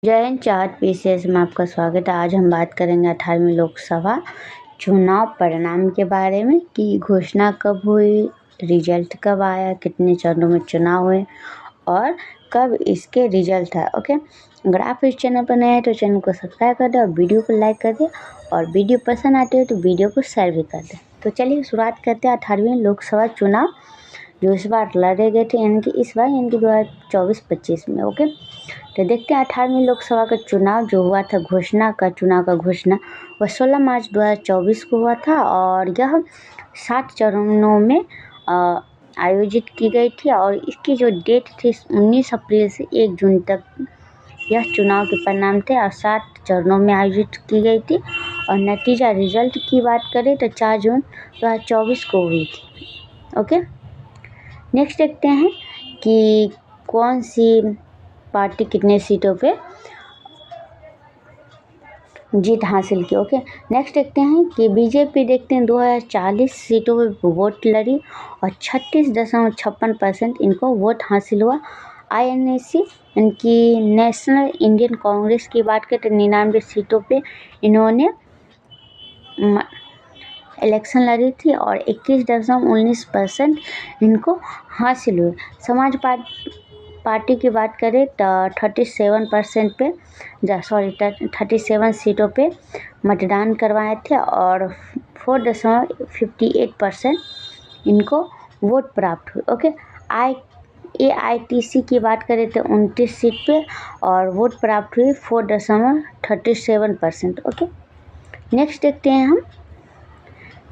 जय हिंद। चाहत पीसीएस में आपका स्वागत है। आज हम बात करेंगे 18वीं लोकसभा चुनाव परिणाम के बारे में कि घोषणा कब हुई, रिजल्ट कब आया, कितने चरणों में चुनाव हुए और कब इसके रिजल्ट है। ओके, अगर आप इस चैनल पर नए हैं तो चैनल को सब्सक्राइब कर दें और वीडियो को लाइक कर दें और वीडियो पसंद आती है तो वीडियो को शेयर भी कर दें। तो चलिए शुरुआत करते हैं 18वीं लोकसभा चुनाव जो इस बार लड़े गए थे, यानी कि इस बार 2024-25 में। ओके, तो देखते हैं 18वीं लोकसभा का चुनाव जो हुआ था, चुनाव का घोषणा वह 16 मार्च 2024 को हुआ था और यह 7 चरणों में आयोजित की गई थी और इसकी जो डेट थी 19 अप्रैल से 1 जून तक यह चुनाव के परिणाम थे और 7 चरणों में आयोजित की गई थी। और नतीजा रिजल्ट की बात करें तो 4 जून 2024 को हुई थी। ओके, नेक्स्ट देखते हैं कि कौन सी पार्टी कितने सीटों पे जीत हासिल की। ओके, नेक्स्ट देखते हैं कि बीजेपी देखते हैं 2040 सीटों पे वोट लड़ी और 36.56% इनको वोट हासिल हुआ। INC इनकी नेशनल इंडियन कांग्रेस की बात करें तो 99 सीटों पे इन्होंने इलेक्शन लड़ी थी और 21.19% इनको हासिल हुए। समाज पार्टी की बात करें तो 37 सीटों पे मतदान करवाए थे और 4.58% इनको वोट प्राप्त हुए। ओके, AITC की बात करें तो 29 सीट पे और वोट प्राप्त हुई 4.37%। ओके, नेक्स्ट देखते हैं हम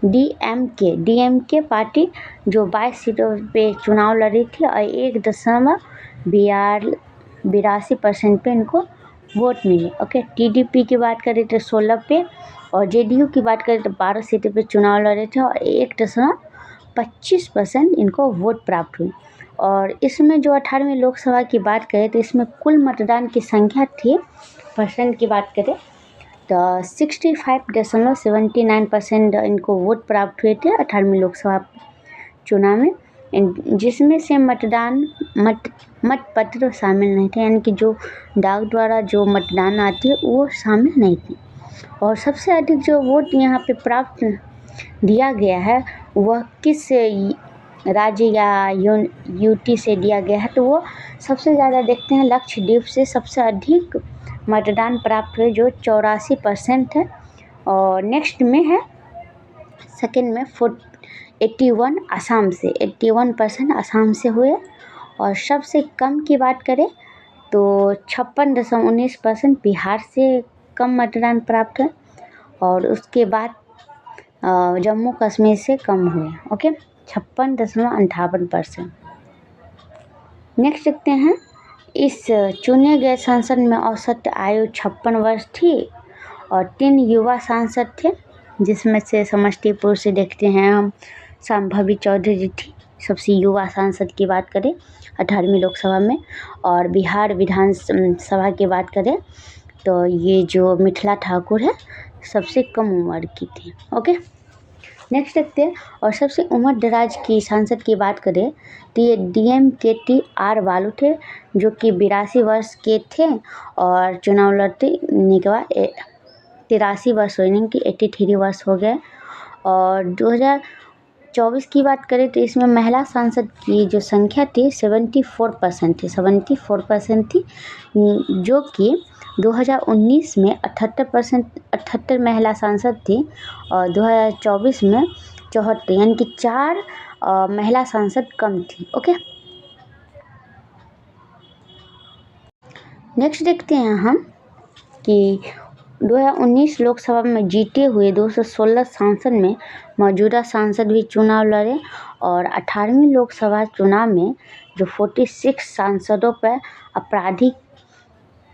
DMK पार्टी जो 22 सीटों पे चुनाव लड़ी थी और 1.82% पे इनको वोट मिले। ओके, TDP की बात करें तो 16 पे और JDU की बात करें तो 12 सीटों पे चुनाव लड़े थे और 1.25% इनको वोट प्राप्त हुई। और इसमें जो 18वीं लोकसभा की बात करें तो इसमें कुल मतदान की संख्या थी, परसेंट की बात करें तो 65.79% इनको वोट प्राप्त हुए थे 18वीं लोकसभा चुनाव में, जिसमें से मतपत्र शामिल नहीं थे, यानी कि जो डाक द्वारा जो मतदान आती है वो शामिल नहीं थी। और सबसे अधिक जो वोट यहाँ पे प्राप्त दिया गया है वह किस राज्य या यूटी से दिया गया है, तो वो सबसे ज़्यादा देखते हैं लक्षद्वीप से सबसे अधिक मतदान प्राप्त हुए जो 84% है। और नेक्स्ट में है सेकंड में 81 असम से 81% असम से हुए। और सबसे कम की बात करें तो 56.19% बिहार से कम मतदान प्राप्त है और उसके बाद जम्मू कश्मीर से कम हुए। ओके, 56.58%। नेक्स्ट देखते हैं इस चुने गए सांसद में औसत आयु 56 वर्ष थी और 3 युवा सांसद थे, जिसमें से समस्तीपुर से देखते हैं हम संभवी चौधरी जी थी सबसे युवा सांसद की बात करें 18वीं लोकसभा में। और बिहार विधानसभा की बात करें तो ये जो मिथिला ठाकुर है सबसे कम उम्र की थी। ओके, नेक्स्ट देखते हैं और सबसे उम्र दराज की सांसद की बात करें तो ये DMKTR बालू थे जो कि 82 वर्ष के थे और चुनाव लड़ते के बाद 83 वर्ष हो, यानी कि 83 वर्ष हो गए। और 2024 की बात करें तो इसमें महिला सांसद की जो संख्या थी 74% थी, जो कि 2019 में 78 महिला सांसद थी और 2024 में 74, यानी कि 4 महिला सांसद कम थी। ओके, नेक्स्ट देखते हैं हम कि 2019 लोकसभा में जीते हुए 216 सांसद में मौजूदा सांसद भी चुनाव लड़े और 18वीं लोकसभा चुनाव में जो 46 सांसदों पर आपराधिक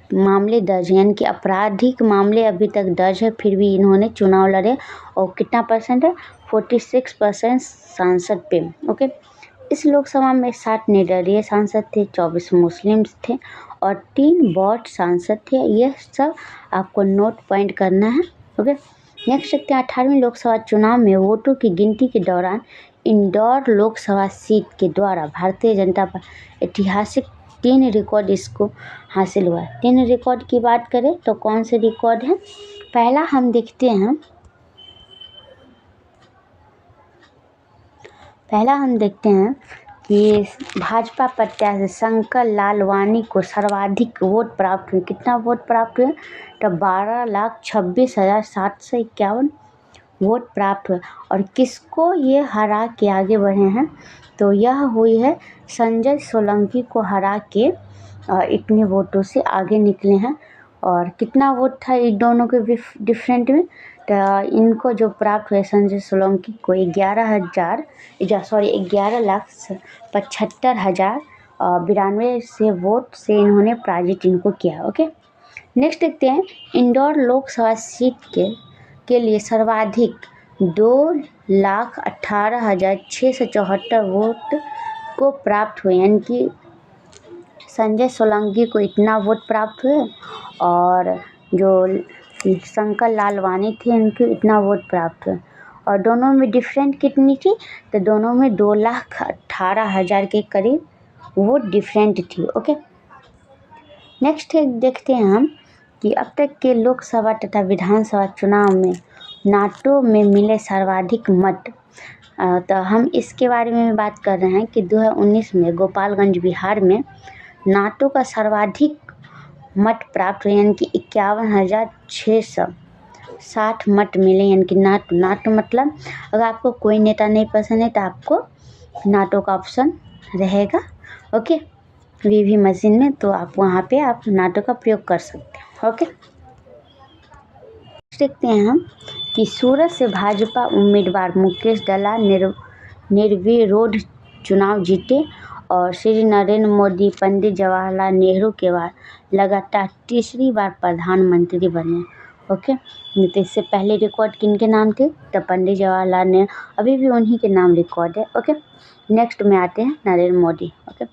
मामले दर्ज, यानी कि आपराधिक मामले अभी तक दर्ज है, फिर भी इन्होंने चुनाव लड़े और कितना परसेंट है 46% सांसद पे। ओके, इस लोकसभा में 7 निर्दलीय सांसद थे, 24 मुस्लिम थे और 3 बॉट सांसद थे। यह सब आपको नोट पॉइंट करना है। ओके, नेक्स्ट देखते हैं 18वीं लोकसभा चुनाव में वोटों की गिनती के दौरान इंदौर लोकसभा सीट के द्वारा भारतीय जनता पार्टी ऐतिहासिक 3 रिकॉर्ड इसको हासिल हुआ है। 3 रिकॉर्ड की बात करें तो कौन से रिकॉर्ड हैं? पहला हम देखते हैं कि भाजपा प्रत्याशी शंकर लालवानी को सर्वाधिक वोट प्राप्त हुए। कितना वोट प्राप्त हुए? तो 12,26,751 वोट प्राप्त हुए। और किसको ये हरा के आगे बढ़े हैं? तो यह हुई है संजय सोलंकी को हरा के इतने वोटों से आगे निकले हैं। और कितना वोट था इन दोनों के डिफरेंट में? तो इनको जो प्राप्त हुए संजय सोलंकी को 11,75,92 से वोट से इन्होंने पराजित इनको किया। ओके, नेक्स्ट देखते हैं इंदौर लोकसभा सीट के लिए सर्वाधिक 2,18,674 वोट को प्राप्त हुए, यानी कि संजय सोलंकी को इतना वोट प्राप्त हुए और जो शंकर लालवानी थे उनको इतना वोट प्राप्त हुए। और दोनों में डिफरेंट कितनी थी? तो दोनों में 2,18,000 के करीब वोट डिफरेंट थी। ओके, नेक्स्ट देखते हैं हम कि अब तक के लोकसभा तथा विधानसभा चुनाव में नाटो में मिले सर्वाधिक मत। तो हम इसके बारे में बात कर रहे हैं कि 2019 में गोपालगंज बिहार में नाटो का सर्वाधिक मत प्राप्त हुए, यानी कि 51,660 मत मिले। यानी कि नाटो मतलब अगर आपको कोई नेता नहीं पसंद है तो आपको नाटो का ऑप्शन रहेगा। ओके, वीवी मशीन में, तो आप वहाँ पे आप नाटो का प्रयोग कर सकते हैं। ओके, देखते हैं हम कि सूरत से भाजपा उम्मीदवार मुकेश दलाल निर्विरोध चुनाव जीते और श्री नरेंद्र मोदी पंडित जवाहरलाल नेहरू के बाद लगातार तीसरी बार प्रधानमंत्री बने। ओके, तो इससे पहले रिकॉर्ड किनके नाम थे? तो पंडित जवाहरलाल नेहरू, अभी भी उन्हीं के नाम रिकॉर्ड है। ओके, नेक्स्ट में आते हैं नरेंद्र मोदी। ओके,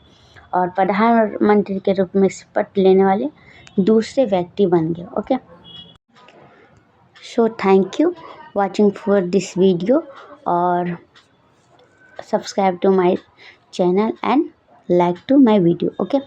और प्रधानमंत्री के रूप में शपथ लेने वाले दूसरे व्यक्ति बन गए। Okay, so thank you watching for this video or subscribe to my channel and like to my video. Okay.